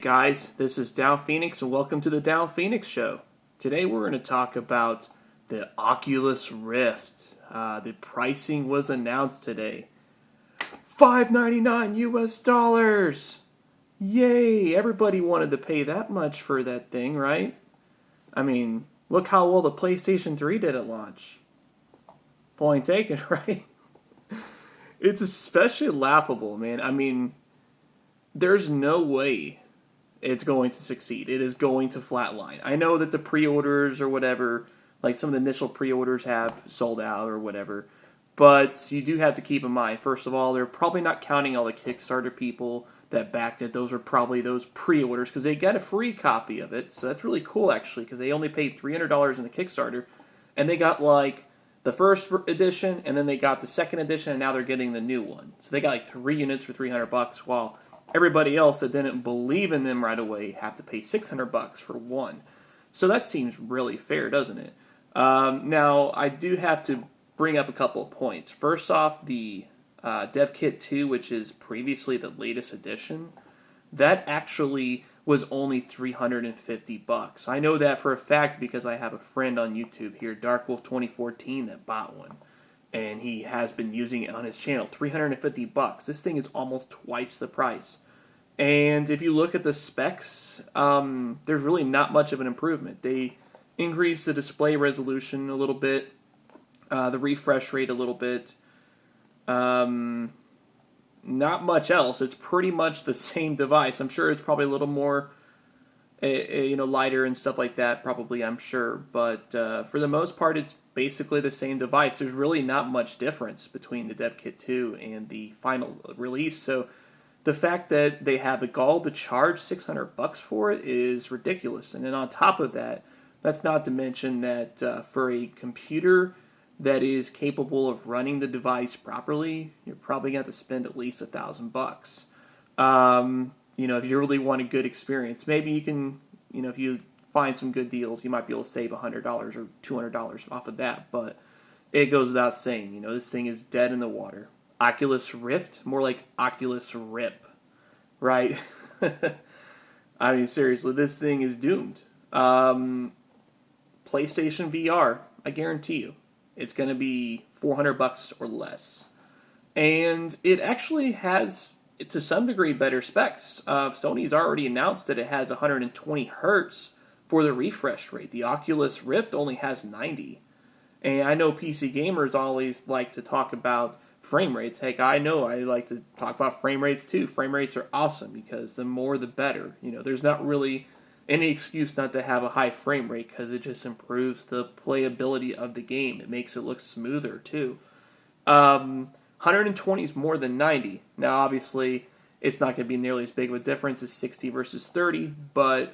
Guys, this is Downphoenix and welcome to the Downphoenix Show. Today we're going to talk about the Oculus Rift. The pricing was announced today. $599 US. Yay! Everybody wanted to pay that much for that thing, right? I mean, look how well the PlayStation 3 did at launch. Point taken, right? It's especially laughable, man. I mean, there's no way it's going to succeed. It is going to flatline. I know that the pre-orders or whatever, like some of the initial pre-orders have sold out or whatever, but you do have to keep in mind, first of all, they're probably not counting all the Kickstarter people that backed it. Those are probably those pre-orders because they got a free copy of it, so that's really cool actually because they only paid $300 in the Kickstarter, and they got like the first edition, and then they got the second edition, and now they're getting the new one. So they got like 3 units for $300, while everybody else that didn't believe in them right away have to pay $600 for one. So that seems really fair, doesn't it? Now, I do have to bring up a couple of points. First off, the Dev Kit 2, which is previously the latest edition, that actually was only $350. I know that for a fact because I have a friend on YouTube here, DarkWolf2014, that bought one. And he has been using it on his channel. $350. This thing is almost twice the price. And if you look at the specs, there's really not much of an improvement. They increased the display resolution a little bit, the refresh rate a little bit. Not much else. It's pretty much the same device. I'm sure it's probably a little more, lighter and stuff like that. Probably, I'm sure. But for the most part, it's basically the same device. There's really not much difference between the Dev Kit 2 and the final release. So the fact that they have the gall to charge $600 for it is ridiculous. And then on top of that, that's not to mention that for a computer that is capable of running the device properly, you're probably going to have to spend at least $1,000. If you really want a good experience, maybe you can, if you find some good deals, you might be able to save $100 or $200 off of that, but it goes without saying, this thing is dead in the water. Oculus Rift, more like Oculus Rip, right? I mean, seriously, this thing is doomed. PlayStation VR, I guarantee you, it's going to be $400 or less. And it actually has, to some degree, better specs. Sony's already announced that it has 120 hertz for the refresh rate. The Oculus Rift only has 90. And I know PC gamers always like to talk about frame rates. Heck, I know I like to talk about frame rates too. Frame rates are awesome because the more the better. There's not really any excuse not to have a high frame rate because it just improves the playability of the game. It makes it look smoother too. 120 is more than 90. Now, obviously, it's not going to be nearly as big of a difference as 60 versus 30, but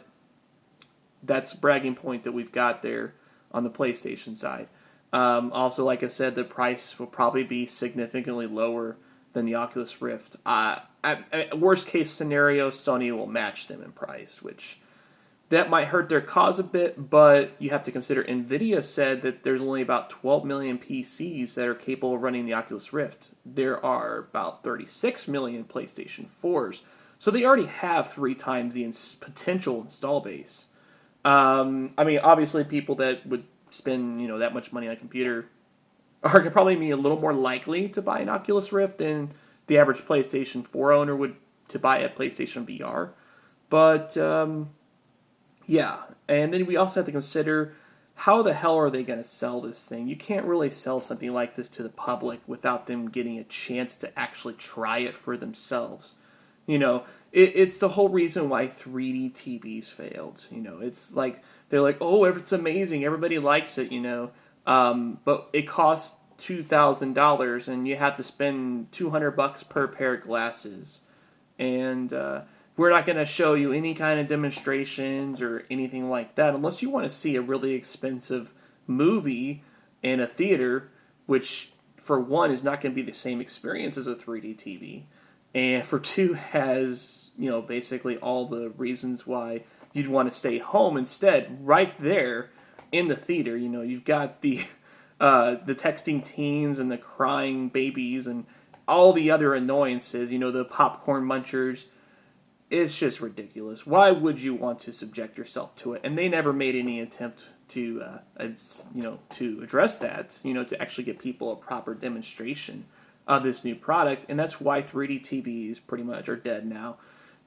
that's a bragging point that we've got there on the PlayStation side. Also, like I said, the price will probably be significantly lower than the Oculus Rift. Worst case scenario, Sony will match them in price, which that might hurt their cause a bit, but you have to consider NVIDIA said that there's only about 12 million PCs that are capable of running the Oculus Rift. There are about 36 million PlayStation 4s. So they already have 3 times the potential install base. Obviously people that would spend, that much money on a computer are going to probably be a little more likely to buy an Oculus Rift than the average PlayStation 4 owner would to buy a PlayStation VR. But, yeah, and then we also have to consider how the hell are they going to sell this thing? You can't really sell something like this to the public without them getting a chance to actually try it for themselves. It's the whole reason why 3D TVs failed. It's like, they're like, oh, it's amazing, everybody likes it, but it costs $2,000 and you have to spend $200 per pair of glasses. And, we're not going to show you any kind of demonstrations or anything like that unless you want to see a really expensive movie in a theater, which, for one, is not going to be the same experience as a 3D TV. And for two, has, basically all the reasons why you'd want to stay home instead. Right there in the theater, you've got the texting teens and the crying babies and all the other annoyances, the popcorn munchers. it's just ridiculous. Why would you want to subject yourself to it? And they never made any attempt to, to address that, to actually give people a proper demonstration of this new product. And that's why 3D TVs pretty much are dead now.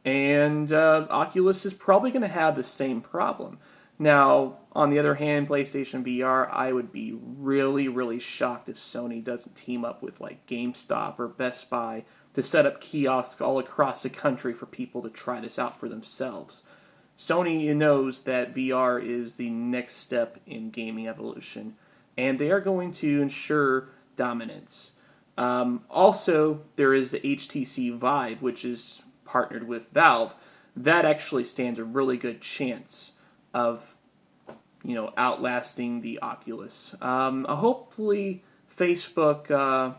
And Oculus is probably going to have the same problem. Now, on the other hand, PlayStation VR, I would be really, really shocked if Sony doesn't team up with like GameStop or Best Buy to set up kiosks all across the country for people to try this out for themselves. Sony knows that VR is the next step in gaming evolution, and they are going to ensure dominance. Also, there is the HTC Vive, which is partnered with Valve. That actually stands a really good chance of, outlasting the Oculus. Hopefully, Facebook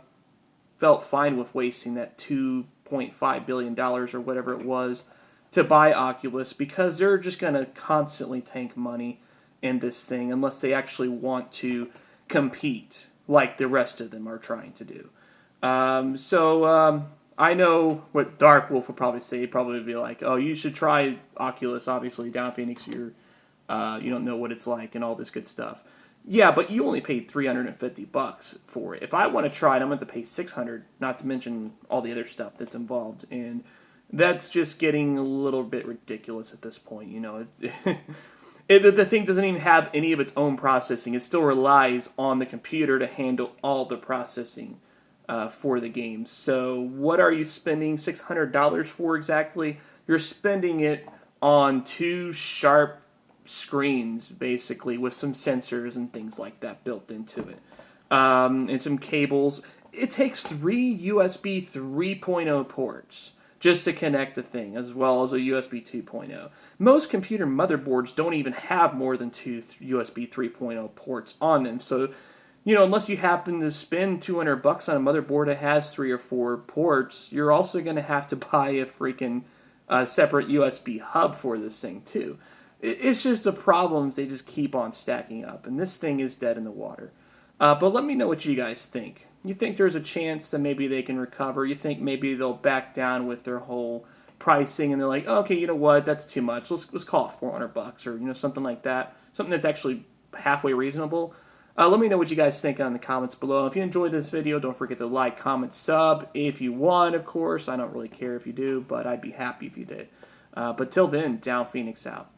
felt fine with wasting that $2.5 billion or whatever it was to buy Oculus, because they're just going to constantly tank money in this thing unless they actually want to compete like the rest of them are trying to do. I know what Dark Wolf would probably say. He'd probably be like, "Oh, you should try Oculus. Obviously, Downphoenix, you don't know what it's like and all this good stuff." Yeah, but you only paid $350 for it. If I want to try it, I'm going to pay $600. Not to mention all the other stuff that's involved, and that's just getting a little bit ridiculous at this point. The thing doesn't even have any of its own processing. It still relies on the computer to handle all the processing for the game. So what are you spending $600 for exactly? You're spending it on two sharp screens, basically, with some sensors and things like that built into it. And some cables. It takes 3 USB 3.0 ports just to connect the thing, as well as a USB 2.0. Most computer motherboards don't even have more than 2 USB 3.0 ports on them. So, unless you happen to spend $200 on a motherboard that has 3 or 4 ports, you're also going to have to buy a freaking separate USB hub for this thing too. It's just the problems, they just keep on stacking up, and this thing is dead in the water. But let me know what you guys think. You think there's a chance that maybe they can recover? You think maybe they'll back down with their whole pricing, and they're like, okay, you know what, that's too much. Let's call it $400 or something like that. Something that's actually halfway reasonable. Let me know what you guys think in the comments below. If you enjoyed this video, don't forget to like, comment, sub if you want, of course. I don't really care if you do, but I'd be happy if you did. But till then, Downphoenix out.